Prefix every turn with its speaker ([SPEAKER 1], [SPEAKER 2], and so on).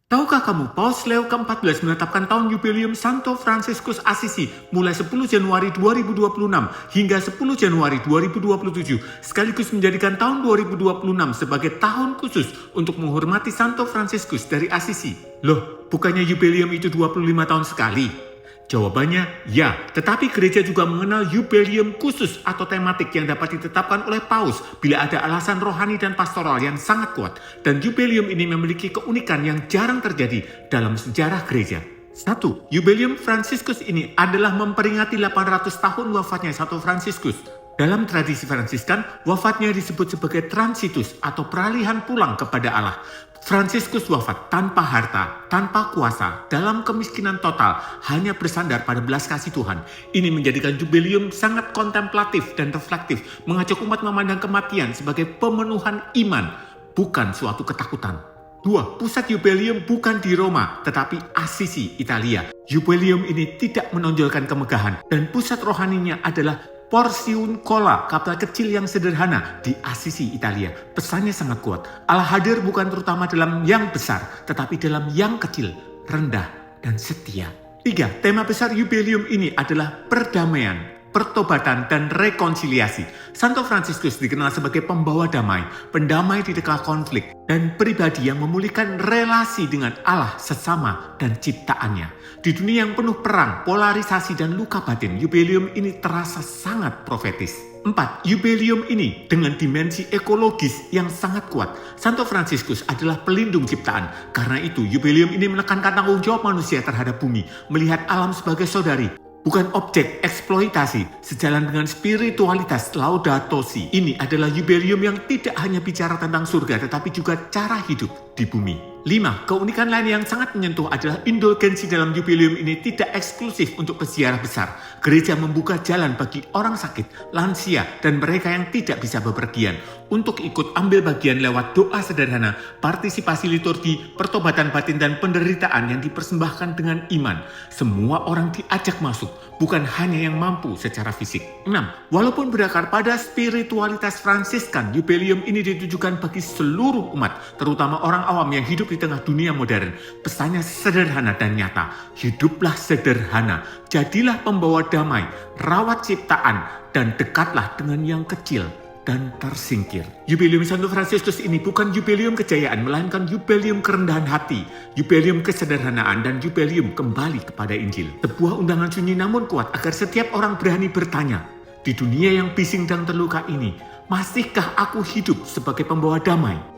[SPEAKER 1] Tahukah kamu, Paus Leo ke-14 menetapkan tahun jubileum Santo Fransiskus Assisi mulai 10 Januari 2026 hingga 10 Januari 2027, sekaligus menjadikan tahun 2026 sebagai tahun khusus untuk menghormati Santo Fransiskus dari Assisi. Loh, bukannya jubileum itu 25 tahun sekali? Jawabannya ya, tetapi gereja juga mengenal jubileum khusus atau tematik yang dapat ditetapkan oleh Paus bila ada alasan rohani dan pastoral yang sangat kuat. Dan jubileum ini memiliki keunikan yang jarang terjadi dalam sejarah gereja. 1. Jubileum Fransiskus ini adalah memperingati 800 tahun wafatnya Santo Fransiskus. Dalam tradisi Fransiskan, wafatnya disebut sebagai transitus atau peralihan pulang kepada Allah. Fransiskus wafat tanpa harta, tanpa kuasa, dalam kemiskinan total, hanya bersandar pada belas kasih Tuhan. Ini menjadikan jubileum sangat kontemplatif dan reflektif, mengajak umat memandang kematian sebagai pemenuhan iman, bukan suatu ketakutan. 2. Pusat jubileum bukan di Roma, tetapi Assisi, Italia. Jubileum ini tidak menonjolkan kemegahan, dan pusat rohaninya adalah Porciuncola, kapal kecil yang sederhana di Assisi, Italia. Pesannya sangat kuat. Allah hadir bukan terutama dalam yang besar, tetapi dalam yang kecil, rendah, dan setia. 3. Tema besar jubileum ini adalah perdamaian, pertobatan, dan rekonsiliasi. Santo Fransiskus dikenal sebagai pembawa damai, pendamai di tengah konflik, dan pribadi yang memulihkan relasi dengan Allah, sesama, dan ciptaannya. Di dunia yang penuh perang, polarisasi, dan luka batin, jubileum ini terasa sangat profetis. 4. Jubileum ini dengan dimensi ekologis yang sangat kuat. Santo Fransiskus adalah pelindung ciptaan. Karena itu, jubileum ini menekankan tanggung jawab manusia terhadap bumi, melihat alam sebagai saudari, bukan objek eksploitasi. Sejalan dengan spiritualitas Laudato Si, ini adalah jubileum yang tidak hanya bicara tentang surga, tetapi juga cara hidup di bumi. 5. Keunikan lain yang sangat menyentuh adalah indulgensi dalam jubileum ini tidak eksklusif untuk peziarah besar. Gereja membuka jalan bagi orang sakit, lansia, dan mereka yang tidak bisa bepergian untuk ikut ambil bagian lewat doa sederhana, partisipasi liturgi, pertobatan batin, dan penderitaan yang dipersembahkan dengan iman. Semua orang diajak masuk, bukan hanya yang mampu secara fisik. 6. Walaupun berakar pada spiritualitas Fransiskan, jubileum ini ditujukan bagi seluruh umat, terutama orang awam yang hidup di tengah dunia modern. Pesannya sederhana dan nyata. Hiduplah sederhana, jadilah pembawa damai, rawat ciptaan, dan dekatlah dengan yang kecil dan tersingkir. Jubileum Santo Fransiskus ini bukan jubileum kejayaan, melainkan jubileum kerendahan hati, jubileum kesederhanaan, dan jubileum kembali kepada Injil. Sebuah undangan sunyi namun kuat agar setiap orang berani bertanya, di dunia yang bising dan terluka ini, masihkah aku hidup sebagai pembawa damai?